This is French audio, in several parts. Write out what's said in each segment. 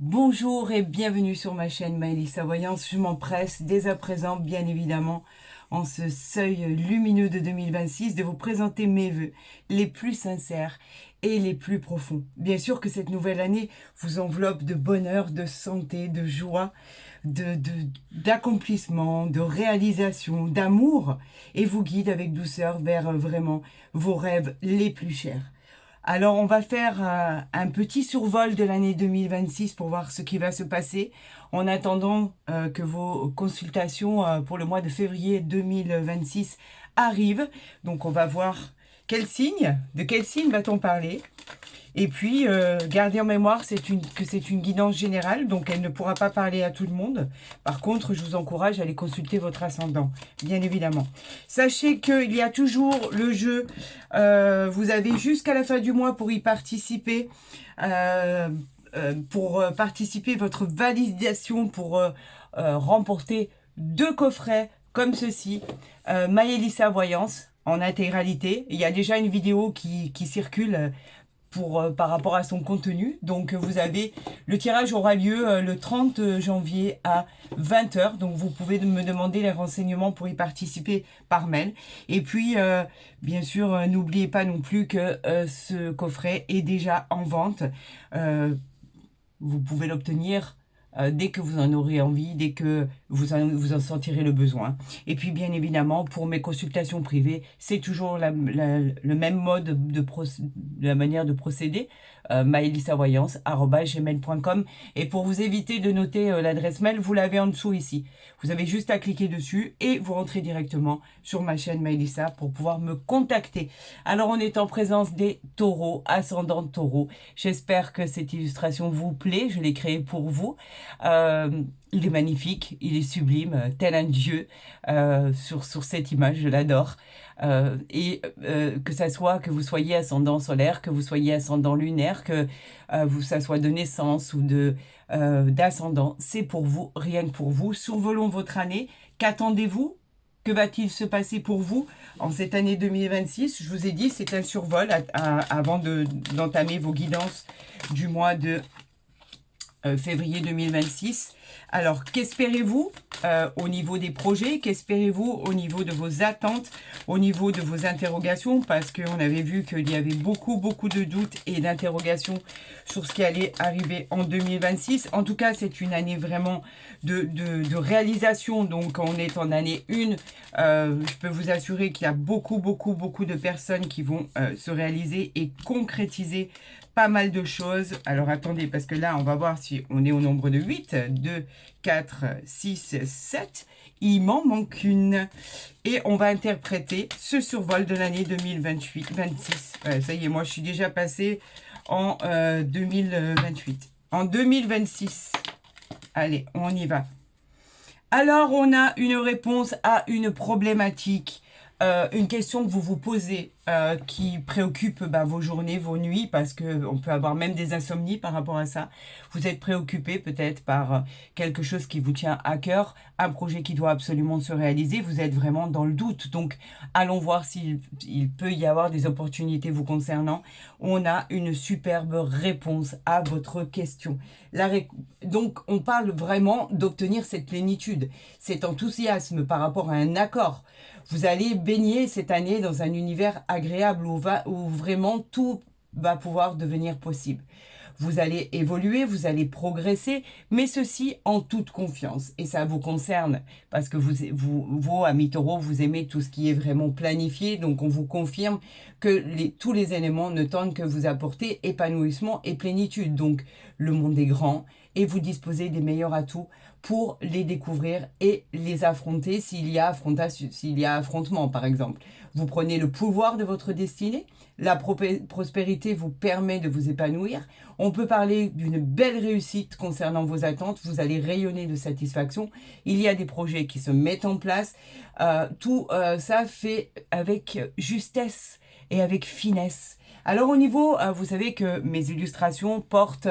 Bonjour et bienvenue sur ma chaîne Maëlissa Voyance. Je m'empresse dès à présent, bien évidemment, en ce seuil lumineux de 2026, de vous présenter mes vœux les plus sincères et les plus profonds. Bien sûr que cette nouvelle année vous enveloppe de bonheur, de santé, de joie, d'accomplissement, de réalisation, d'amour et vous guide avec douceur vers vraiment vos rêves les plus chers. Alors, on va faire un petit survol de l'année 2026 pour voir ce qui va se passer en attendant que vos consultations pour le mois de février 2026 arrivent. Donc, on va voir de quel signe va-t-on parler. Et puis, gardez en mémoire que c'est une guidance générale, donc elle ne pourra pas parler à tout le monde. Par contre, je vous encourage à aller consulter votre ascendant, bien évidemment. Sachez qu'il y a toujours le jeu, vous avez jusqu'à la fin du mois pour y participer, votre validation, pour remporter 2 coffrets comme ceci, Maëlissa Voyance en intégralité. Il y a déjà une vidéo qui circule par rapport à son contenu. Donc vous avez, le tirage aura lieu le 30 janvier à 20 h. Donc vous pouvez me demander les renseignements pour y participer par mail. Et puis bien sûr, n'oubliez pas non plus que ce coffret est déjà en vente. Vous pouvez l'obtenir dès que vous en aurez envie, dès que vous en sentirez le besoin. Et puis bien évidemment, pour mes consultations privées, c'est toujours le même mode la manière de procéder, maëlissavoyance@gmail.com. Et pour vous éviter de noter l'adresse mail, vous l'avez en dessous ici. Vous avez juste à cliquer dessus et vous rentrez directement sur ma chaîne Maëlissa pour pouvoir me contacter. Alors on est en présence des taureaux, ascendant taureau. J'espère que cette illustration vous plaît, je l'ai créée pour vous. Il est magnifique, il est sublime, tel un dieu sur cette image, je l'adore. Que vous soyez ascendant solaire, que vous soyez ascendant lunaire, que ça soit de naissance ou d'ascendant, c'est pour vous, rien que pour vous. Survolons votre année. Qu'attendez-vous? Que va-t-il se passer pour vous en cette année 2026? Je vous ai dit, c'est un survol avant d'entamer vos guidances du mois de février 2026. Alors, qu'espérez-vous au niveau des projets? Qu'espérez-vous au niveau de vos attentes, au niveau de vos interrogations? Parce qu'on avait vu qu'il y avait beaucoup de doutes et d'interrogations sur ce qui allait arriver en 2026. En tout cas, c'est une année vraiment de réalisation. Donc, on est en année 1. Je peux vous assurer qu'il y a beaucoup de personnes qui vont se réaliser et concrétiser pas mal de choses. Alors attendez, parce que là on va voir si on est au nombre de 8, 2, 4, 6, 7. Il m'en manque une. Et on va interpréter ce survol de l'année 2026. Ça y est, moi je suis déjà passée en 2028. En 2026. Allez, on y va. Alors on a une réponse à une problématique. Une question que vous vous posez qui préoccupe vos journées, vos nuits, parce qu'on peut avoir même des insomnies par rapport à ça. Vous êtes préoccupé peut-être par quelque chose qui vous tient à cœur, un projet qui doit absolument se réaliser. Vous êtes vraiment dans le doute. Donc, allons voir s'il peut y avoir des opportunités vous concernant. On a une superbe réponse à votre question. Donc, on parle vraiment d'obtenir cette plénitude, cet enthousiasme par rapport à un accord. Vous allez baigner cette année dans un univers agréable où vraiment tout va pouvoir devenir possible. Vous allez évoluer, vous allez progresser, mais ceci en toute confiance. Et ça vous concerne parce que vous amis taureaux, vous aimez tout ce qui est vraiment planifié. Donc, on vous confirme que tous les éléments ne tentent que vous apporter épanouissement et plénitude. Donc, le monde est grand et vous disposez des meilleurs atouts pour les découvrir et les affronter s'il y a affrontement, par exemple. Vous prenez le pouvoir de votre destinée, la prospérité vous permet de vous épanouir. On peut parler d'une belle réussite concernant vos attentes, vous allez rayonner de satisfaction. Il y a des projets qui se mettent en place. Tout ça fait avec justesse et avec finesse, Alors au niveau, vous savez que mes illustrations portent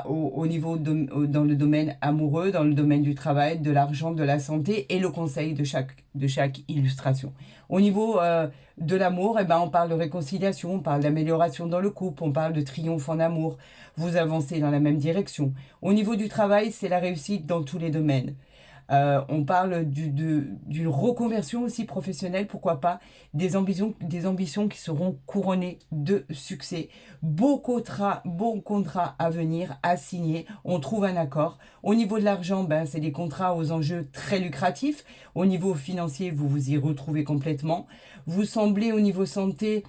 au niveau dans le domaine amoureux, dans le domaine du travail, de l'argent, de la santé et le conseil de chaque illustration. Au niveau de l'amour, eh ben, on parle de réconciliation, on parle d'amélioration dans le couple, on parle de triomphe en amour. Vous avancez dans la même direction. Au niveau du travail, c'est la réussite dans tous les domaines. On parle d'une reconversion aussi professionnelle, pourquoi pas, des ambitions qui seront couronnées de succès. Beau contrat à venir, à signer, on trouve un accord. Au niveau de l'argent, ben, c'est des contrats aux enjeux très lucratifs. Au niveau financier, vous vous y retrouvez complètement. Vous semblez au niveau santé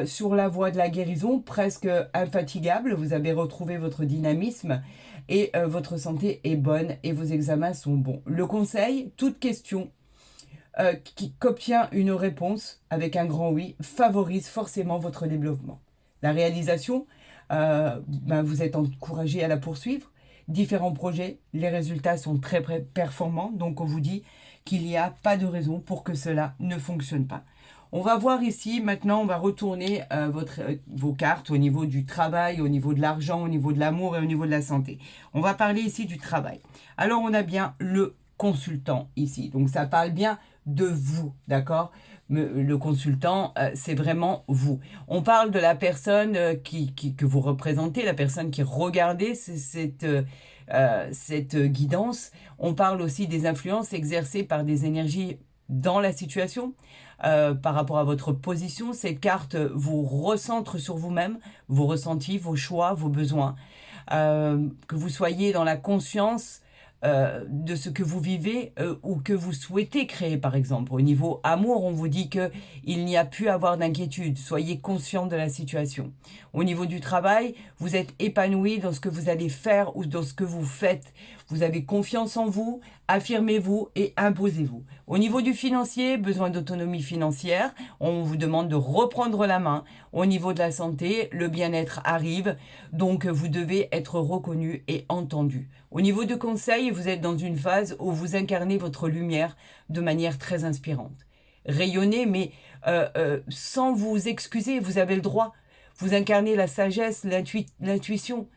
sur la voie de la guérison, presque infatigable. Vous avez retrouvé votre dynamisme et votre santé est bonne et vos examens sont bons. Le conseil, toute question qu'obtient une réponse avec un grand oui favorise forcément votre développement. La réalisation, ben vous êtes encouragé à la poursuivre. Différents projets, les résultats sont très performants, donc on vous dit qu'il n'y a pas de raison pour que cela ne fonctionne pas. On va voir ici, maintenant, on va retourner vos cartes au niveau du travail, au niveau de l'argent, au niveau de l'amour et au niveau de la santé. On va parler ici du travail. Alors, on a bien le consultant ici. Donc, ça parle bien de vous, d'accord? Le consultant, c'est vraiment vous. On parle de la personne que vous représentez, la personne qui regardait cette guidance. On parle aussi des influences exercées par des énergies dans la situation. Par rapport à votre position, cette carte vous recentre sur vous-même, vos ressentis, vos choix, vos besoins. Que vous soyez dans la conscience de ce que vous vivez ou que vous souhaitez créer, par exemple. Au niveau amour, on vous dit qu'il n'y a plus à avoir d'inquiétude. Soyez conscient de la situation. Au niveau du travail, vous êtes épanoui dans ce que vous allez faire ou dans ce que vous faites. Vous avez confiance en vous, affirmez-vous et imposez-vous. Au niveau du financier, besoin d'autonomie financière, on vous demande de reprendre la main. Au niveau de la santé, le bien-être arrive, donc vous devez être reconnu et entendu. Au niveau de conseil, vous êtes dans une phase où vous incarnez votre lumière de manière très inspirante. Rayonnez, mais sans vous excuser, vous avez le droit. Vous incarnez la sagesse, l'intuition.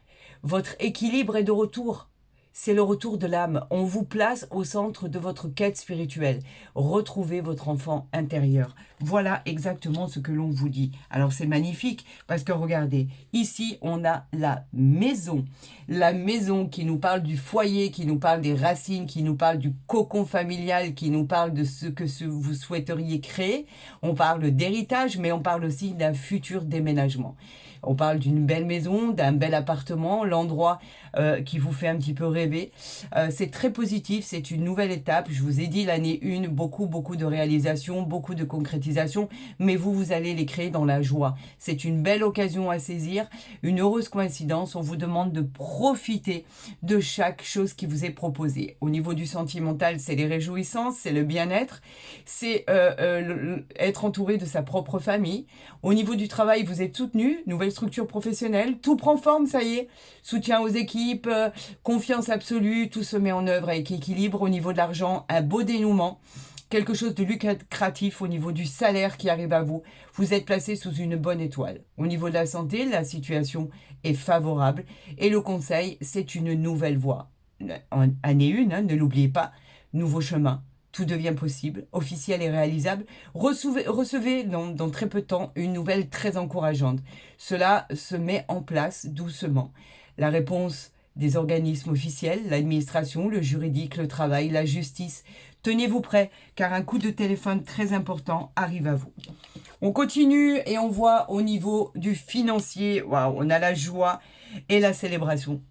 Votre équilibre est de retour. C'est le retour de l'âme. On vous place au centre de votre quête spirituelle. Retrouvez votre enfant intérieur. Voilà exactement ce que l'on vous dit. Alors c'est magnifique parce que regardez, ici on a la maison. La maison qui nous parle du foyer, qui nous parle des racines, qui nous parle du cocon familial, qui nous parle de ce que vous souhaiteriez créer. On parle d'héritage, mais on parle aussi d'un futur déménagement. On parle d'une belle maison, d'un bel appartement, l'endroit qui vous fait un petit peu rêver. C'est très positif, c'est une nouvelle étape. Je vous ai dit l'année 1, beaucoup de réalisations, beaucoup de concrétisation, mais vous allez les créer dans la joie. C'est une belle occasion à saisir, une heureuse coïncidence. On vous demande de profiter de chaque chose qui vous est proposée. Au niveau du sentimental, c'est les réjouissances, c'est le bien-être, c'est être entouré de sa propre famille. Au niveau du travail, vous êtes soutenu, nouvelle structure professionnelle, tout prend forme, ça y est, soutien aux équipes, confiance absolue, tout se met en œuvre avec équilibre. Au niveau de l'argent, un beau dénouement, quelque chose de lucratif au niveau du salaire qui arrive à vous. Vous êtes placé sous une bonne étoile. Au niveau de la santé, la situation est favorable et le conseil, c'est une nouvelle voie. En année 1, hein, ne l'oubliez pas, nouveau chemin. Tout devient possible, officiel et réalisable. Recevez dans très peu de temps une nouvelle très encourageante. Cela se met en place doucement. La réponse des organismes officiels, l'administration, le juridique, le travail, la justice. Tenez-vous prêts, car un coup de téléphone très important arrive à vous. On continue et on voit au niveau du financier, waouh, on a la joie et la célébration.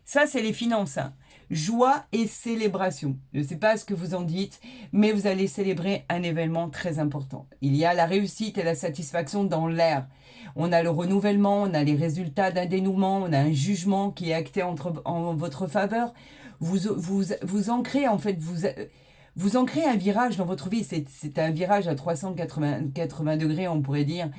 Ça, c'est les finances, hein. Joie et célébration. Je ne sais pas ce que vous en dites, mais vous allez célébrer un événement très important. Il y a la réussite et la satisfaction dans l'air. On a le renouvellement, on a les résultats d'un dénouement, on a un jugement qui est acté en votre faveur. Vous ancrez, en fait, vous ancrez un virage dans votre vie. C'est un virage à 380 degrés, on pourrait dire.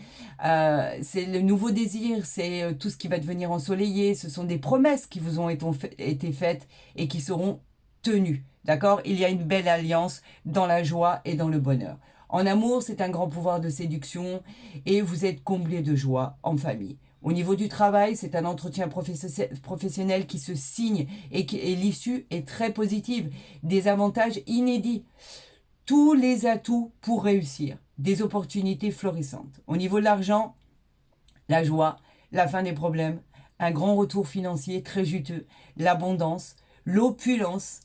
C'est le nouveau désir, c'est tout ce qui va devenir ensoleillé. Ce sont des promesses qui vous ont été faites et qui seront tenues. D'accord? Il y a une belle alliance dans la joie et dans le bonheur. En amour, c'est un grand pouvoir de séduction et vous êtes comblé de joie en famille. Au niveau du travail, c'est un entretien professionnel qui se signe et l'issue est très positive. Des avantages inédits. Tous les atouts pour réussir. Des opportunités florissantes. Au niveau de l'argent, la joie, la fin des problèmes, un grand retour financier très juteux, l'abondance, l'opulence,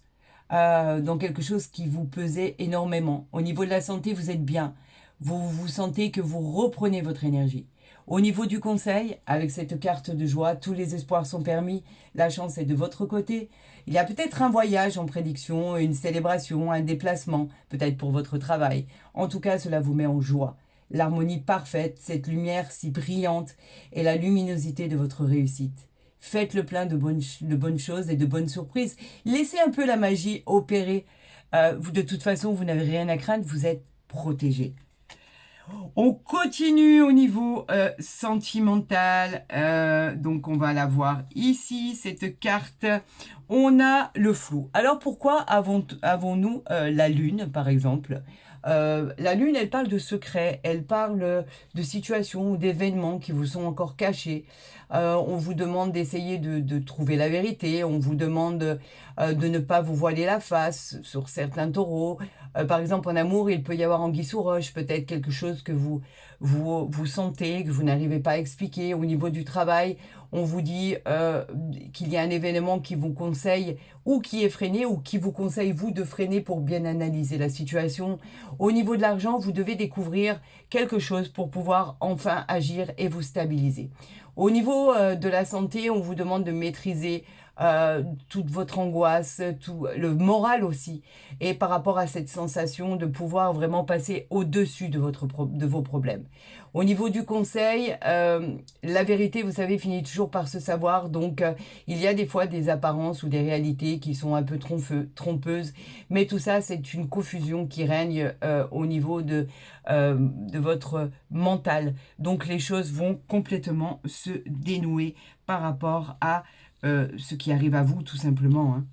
dans quelque chose qui vous pesait énormément. Au niveau de la santé, vous êtes bien. Vous sentez que vous reprenez votre énergie. Au niveau du conseil, avec cette carte de joie, tous les espoirs sont permis, la chance est de votre côté. Il y a peut-être un voyage en prédiction, une célébration, un déplacement, peut-être pour votre travail. En tout cas, cela vous met en joie. L'harmonie parfaite, cette lumière si brillante et la luminosité de votre réussite. Faites le plein de bonnes choses et de bonnes surprises. Laissez un peu la magie opérer. De toute façon, vous n'avez rien à craindre, vous êtes protégé. On continue au niveau sentimental, donc on va la voir ici, cette carte. On a le flou. Alors pourquoi avons-nous la lune, par exemple? La lune, elle parle de secrets, elle parle de situations ou d'événements qui vous sont encore cachés. On vous demande d'essayer de trouver la vérité, on vous demande de ne pas vous voiler la face sur certains taureaux. Par exemple, en amour, il peut y avoir anguille sous roche, peut-être quelque chose que vous sentez, que vous n'arrivez pas à expliquer. Au niveau du travail, on vous dit qu'il y a un événement qui vous conseille ou qui est freiné ou qui vous conseille, vous, de freiner pour bien analyser la situation. Au niveau de l'argent, vous devez découvrir quelque chose pour pouvoir enfin agir et vous stabiliser. Au niveau de la santé, on vous demande de maîtriser toute votre angoisse, tout le moral aussi, et par rapport à cette sensation de pouvoir vraiment passer au-dessus de vos problèmes. Au niveau du conseil, la vérité, vous savez, finit toujours par se savoir, donc il y a des fois des apparences ou des réalités qui sont un peu trompeuses, mais tout ça, c'est une confusion qui règne au niveau de votre mental. Donc les choses vont complètement se dénouer par rapport à ce qui arrive à vous, tout simplement. Hein.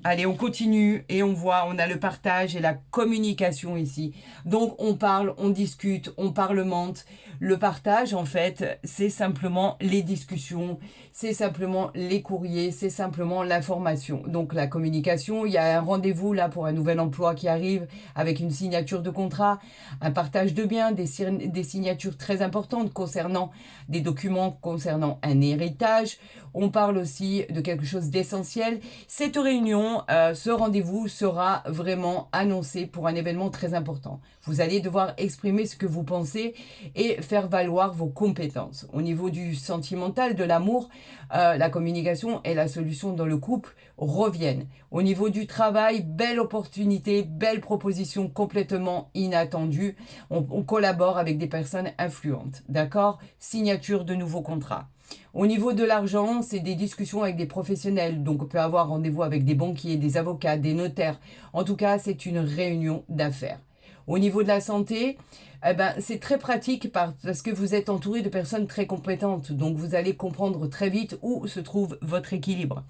Allez, on continue et on voit, on a le partage et la communication ici. Donc, on parle, on discute, on parlemente. Le partage, en fait, c'est simplement les discussions, c'est simplement les courriers, c'est simplement l'information. Donc, la communication, il y a un rendez-vous là pour un nouvel emploi qui arrive avec une signature de contrat, un partage de biens, des signatures très importantes concernant des documents, concernant un héritage. On parle aussi de quelque chose d'essentiel. Cette réunion, ce rendez-vous sera vraiment annoncé pour un événement très important. Vous allez devoir exprimer ce que vous pensez et faire valoir vos compétences. Au niveau du sentimental, de l'amour, la communication et la solution dans le couple reviennent. Au niveau du travail, belle opportunité, belle proposition complètement inattendue. On collabore avec des personnes influentes, d'accord? Signature de nouveaux contrats. Au niveau de l'argent, c'est des discussions avec des professionnels. Donc, on peut avoir rendez-vous avec des banquiers, des avocats, des notaires. En tout cas, c'est une réunion d'affaires. Au niveau de la santé, c'est très pratique parce que vous êtes entouré de personnes très compétentes. Donc, vous allez comprendre très vite où se trouve votre équilibre.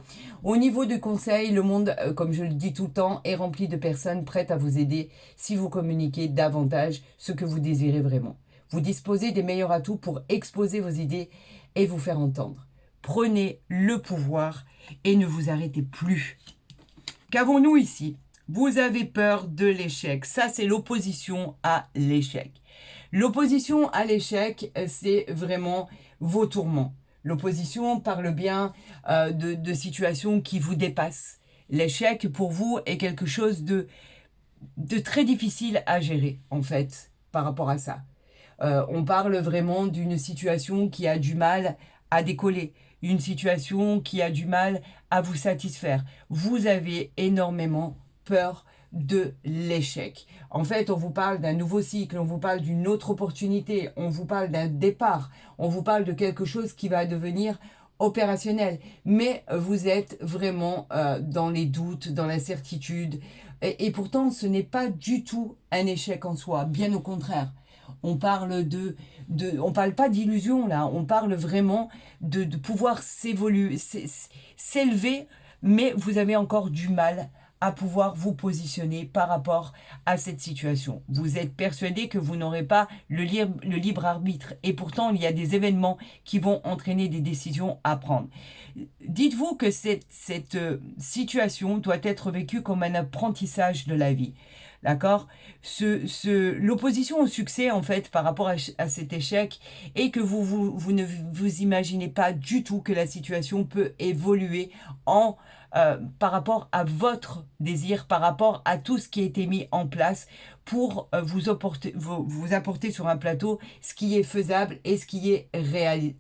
Au niveau du conseil, le monde, comme je le dis tout le temps, est rempli de personnes prêtes à vous aider si vous communiquez davantage ce que vous désirez vraiment. Vous disposez des meilleurs atouts pour exposer vos idées et vous faire entendre. Prenez le pouvoir et ne vous arrêtez plus. Qu'avons-nous ici? Vous avez peur de l'échec. Ça, c'est l'opposition à l'échec. L'opposition à l'échec, c'est vraiment vos tourments. L'opposition parle bien de situations qui vous dépassent. L'échec, pour vous, est quelque chose de très difficile à gérer, en fait, par rapport à ça. On parle vraiment d'une situation qui a du mal à décoller, une situation qui a du mal à vous satisfaire. Vous avez énormément peur de l'échec. En fait, on vous parle d'un nouveau cycle, on vous parle d'une autre opportunité, on vous parle d'un départ, on vous parle de quelque chose qui va devenir opérationnel. Mais vous êtes vraiment dans les doutes, dans l'incertitude. Et pourtant, ce n'est pas du tout un échec en soi, bien au contraire. On parle on parle pas d'illusion là, on parle vraiment de pouvoir s'élever, mais vous avez encore du mal à pouvoir vous positionner par rapport à cette situation. Vous êtes persuadé que vous n'aurez pas le libre arbitre et pourtant il y a des événements qui vont entraîner des décisions à prendre. Dites-vous que cette situation doit être vécue comme un apprentissage de la vie. D'accord? L'opposition au succès, en fait, par rapport à cet échec, est que vous ne vous imaginez pas du tout que la situation peut évoluer par rapport à votre désir, par rapport à tout ce qui a été mis en place pour vous apporter sur un plateau ce qui est faisable et ce qui est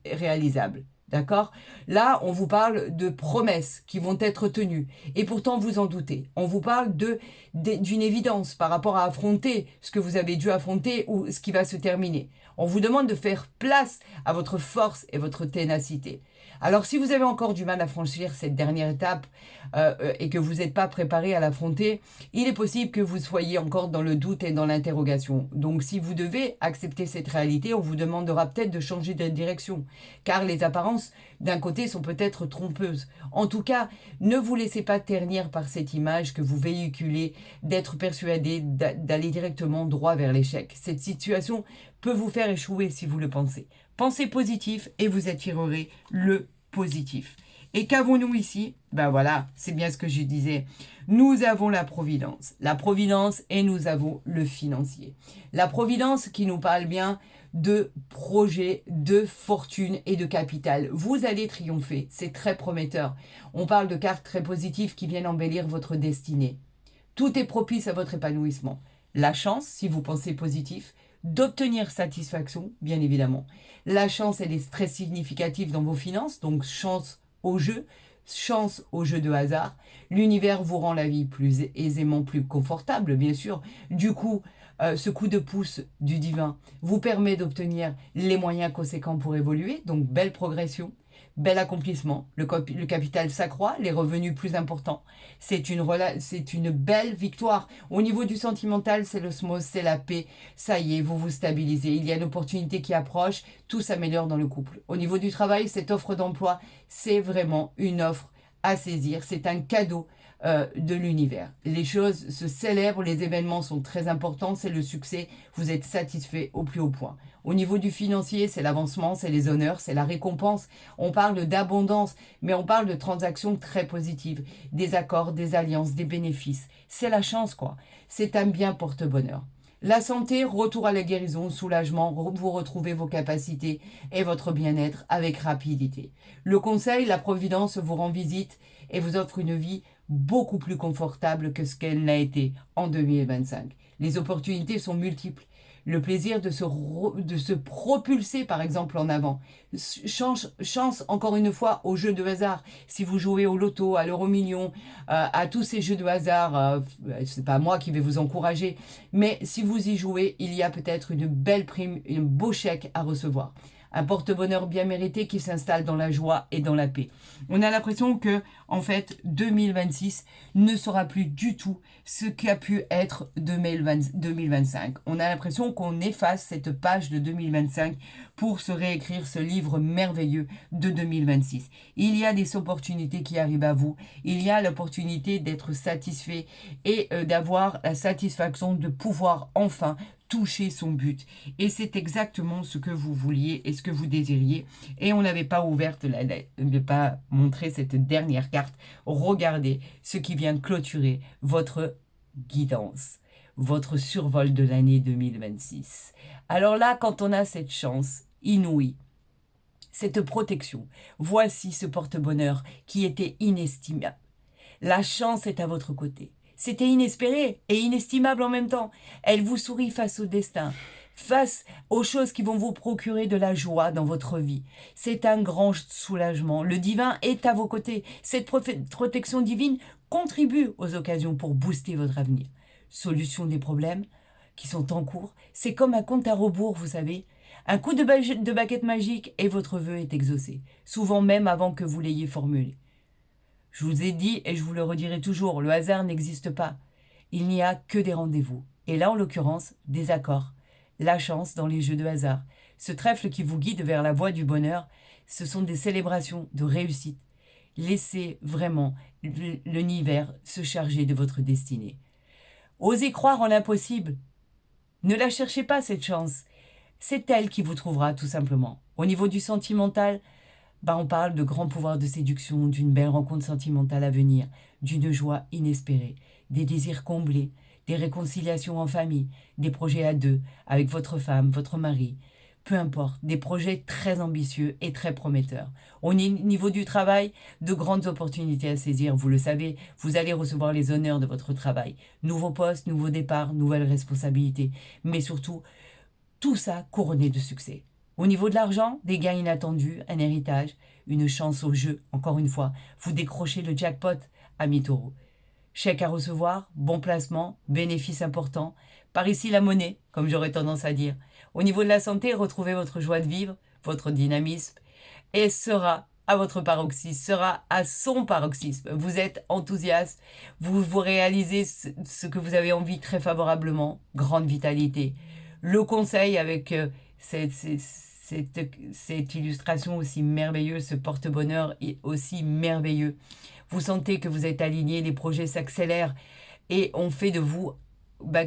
réalisable. D'accord? Là, on vous parle de promesses qui vont être tenues. Et pourtant, vous en doutez. On vous parle d'une évidence par rapport à affronter ce que vous avez dû affronter ou ce qui va se terminer. On vous demande de faire place à votre force et votre ténacité. Alors, si vous avez encore du mal à franchir cette dernière étape et que vous n'êtes pas préparé à l'affronter, il est possible que vous soyez encore dans le doute et dans l'interrogation. Donc, si vous devez accepter cette réalité, on vous demandera peut-être de changer de direction, car les apparences, d'un côté, sont peut-être trompeuses. En tout cas, ne vous laissez pas ternir par cette image que vous véhiculez, d'être persuadé d'aller directement droit vers l'échec. Cette situation peut vous faire échouer si vous le pensez. Pensez positif et vous attirerez le positif. Et qu'avons-nous ici? Ben voilà, c'est bien ce que je disais. Nous avons la providence. La providence et nous avons le financier. La providence qui nous parle bien de projet, de fortune et de capital. Vous allez triompher, c'est très prometteur. On parle de cartes très positives qui viennent embellir votre destinée. Tout est propice à votre épanouissement. La chance, si vous pensez positif, d'obtenir satisfaction, bien évidemment. La chance, elle est très significative dans vos finances, donc chance au jeu de hasard. L'univers vous rend la vie plus aisément, plus confortable, bien sûr. Du coup, ce coup de pouce du divin vous permet d'obtenir les moyens conséquents pour évoluer, donc belle progression. Bel accomplissement, le capital s'accroît, les revenus plus importants. C'est une belle victoire. Au niveau du sentimental, c'est l'osmose, c'est la paix. Ça y est, vous vous stabilisez. Il y a une opportunité qui approche, tout s'améliore dans le couple. Au niveau du travail, cette offre d'emploi, c'est vraiment une offre à saisir. C'est un cadeau de l'univers. Les choses se célèbrent, les événements sont très importants, c'est le succès, vous êtes satisfait au plus haut point. Au niveau du financier, c'est l'avancement, c'est les honneurs, c'est la récompense. On parle d'abondance, mais on parle de transactions très positives, des accords, des alliances, des bénéfices. C'est la chance, quoi. C'est un bien porte-bonheur. La santé, retour à la guérison, soulagement, vous retrouvez vos capacités et votre bien-être avec rapidité. Le conseil, la providence vous rend visite et vous offre une vie beaucoup plus confortable que ce qu'elle n'a été en 2025. Les opportunités sont multiples. Le plaisir de se propulser, par exemple, en avant. Chance, encore une fois, au jeu de hasard. Si vous jouez au loto, à l'euro-million, à tous ces jeux de hasard, c'est pas moi qui vais vous encourager, mais si vous y jouez, il y a peut-être une belle prime, un beau chèque à recevoir. Un porte-bonheur bien mérité qui s'installe dans la joie et dans la paix. On a l'impression que, en fait, 2026 ne sera plus du tout ce qu'a pu être 2025. On a l'impression qu'on efface cette page de 2025 pour se réécrire ce livre merveilleux de 2026. Il y a des opportunités qui arrivent à vous. Il y a l'opportunité d'être satisfait et d'avoir la satisfaction de pouvoir enfin toucher son but. Et c'est exactement ce que vous vouliez et ce que vous désiriez. Et on n'avait pas pas montré cette dernière carte. Regardez ce qui vient de clôturer votre guidance, votre survol de l'année 2026. Alors là, quand on a cette chance inouïe, cette protection, voici ce porte-bonheur qui était inestimable. La chance est à votre côté. C'était inespéré et inestimable en même temps. Elle vous sourit face au destin, face aux choses qui vont vous procurer de la joie dans votre vie. C'est un grand soulagement. Le divin est à vos côtés. Cette protection divine contribue aux occasions pour booster votre avenir. Solution des problèmes qui sont en cours. C'est comme un compte à rebours, vous savez. Un coup de baguette magique et votre vœu est exaucé. Souvent même avant que vous l'ayez formulé. Je vous ai dit et je vous le redirai toujours, le hasard n'existe pas. Il n'y a que des rendez-vous. Et là, en l'occurrence, des accords. La chance dans les jeux de hasard. Ce trèfle qui vous guide vers la voie du bonheur, ce sont des célébrations de réussite. Laissez vraiment l'univers se charger de votre destinée. Osez croire en l'impossible. Ne la cherchez pas, cette chance. C'est elle qui vous trouvera, tout simplement. Au niveau du sentimental, on parle de grands pouvoirs de séduction, d'une belle rencontre sentimentale à venir, d'une joie inespérée, des désirs comblés, des réconciliations en famille, des projets à deux, avec votre femme, votre mari. Peu importe, des projets très ambitieux et très prometteurs. Au niveau du travail, de grandes opportunités à saisir, vous le savez, vous allez recevoir les honneurs de votre travail. Nouveaux postes, nouveaux départs, nouvelles responsabilités, mais surtout, tout ça couronné de succès. Au niveau de l'argent, des gains inattendus, un héritage, une chance au jeu, encore une fois, vous décrochez le jackpot, ami Taureau. Chèque à recevoir, bon placement, bénéfice important. Par ici la monnaie, comme j'aurais tendance à dire. Au niveau de la santé, retrouvez votre joie de vivre, votre dynamisme, et sera à votre paroxysme, sera à son paroxysme. Vous êtes enthousiaste, vous réalisez ce que vous avez envie très favorablement, grande vitalité. Le conseil avec cette illustration aussi merveilleuse, ce porte-bonheur est aussi merveilleux. Vous sentez que vous êtes aligné, les projets s'accélèrent et on fait de vous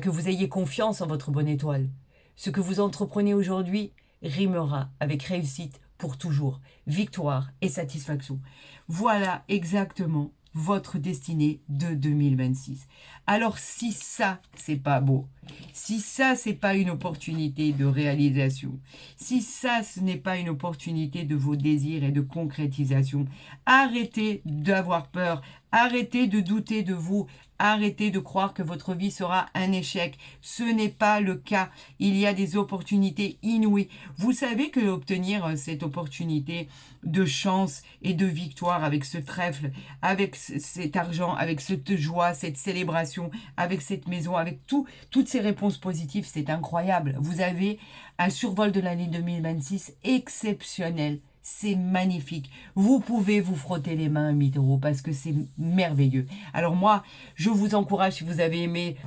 que vous ayez confiance en votre bonne étoile. Ce que vous entreprenez aujourd'hui rimera avec réussite pour toujours, victoire et satisfaction. Voilà exactement votre destinée de 2026. Alors si ça, c'est pas beau, si ça, c'est pas une opportunité de réalisation, si ça, ce n'est pas une opportunité de vos désirs et de concrétisation, arrêtez d'avoir peur, arrêtez de douter de vous, arrêtez de croire que votre vie sera un échec. Ce n'est pas le cas. Il y a des opportunités inouïes. Vous savez que obtenir cette opportunité de chance et de victoire avec ce trèfle, avec cet argent, avec cette joie, cette célébration, avec cette maison, avec toutes ces réponses positives, c'est incroyable. Vous avez un survol de l'année 2026 exceptionnel. C'est magnifique. Vous pouvez vous frotter les mains, ami Taureau, parce que c'est merveilleux. Alors moi, je vous encourage, si vous avez aimé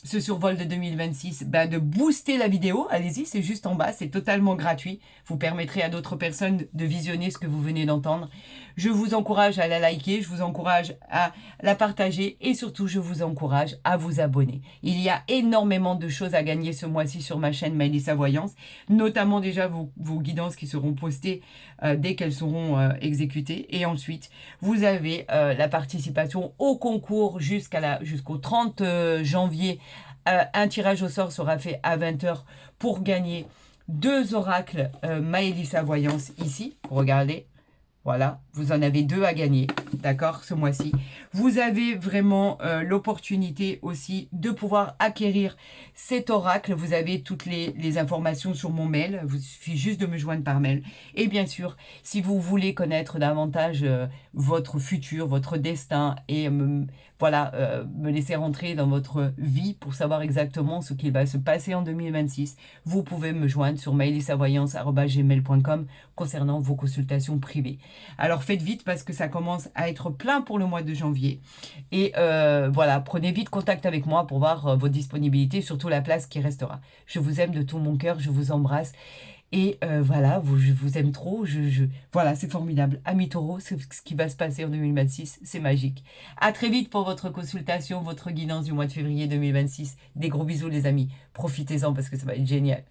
ce survol de 2026, de booster la vidéo. Allez-y, c'est juste en bas, c'est totalement gratuit. Vous permettrez à d'autres personnes de visionner ce que vous venez d'entendre. Je vous encourage à la liker, je vous encourage à la partager et surtout, je vous encourage à vous abonner. Il y a énormément de choses à gagner ce mois-ci sur ma chaîne Maëlys Voyance, notamment déjà vos guidances qui seront postées dès qu'elles seront exécutées. Et ensuite, vous avez la participation au concours jusqu'au 30 janvier. Un tirage au sort sera fait à 20h pour gagner 2 oracles Maëlys Voyance ici. Regardez. Voilà, vous en avez 2 à gagner, d'accord, ce mois-ci. Vous avez vraiment l'opportunité aussi de pouvoir acquérir cet oracle. Vous avez toutes les informations sur mon mail. Il suffit juste de me joindre par mail. Et bien sûr, si vous voulez connaître davantage votre futur, votre destin et me laisser rentrer dans votre vie pour savoir exactement ce qui va se passer en 2026, vous pouvez me joindre sur maëlysavoyance@gmail.com concernant vos consultations privées. Alors faites vite parce que ça commence à être plein pour le mois de janvier. Et prenez vite contact avec moi pour voir vos disponibilités, surtout la place qui restera. Je vous aime de tout mon cœur, je vous embrasse. Et je vous aime trop. Voilà, c'est formidable. Ami Taureau, ce qui va se passer en 2026, c'est magique. À très vite pour votre consultation, votre guidance du mois de février 2026. Des gros bisous les amis. Profitez-en parce que ça va être génial.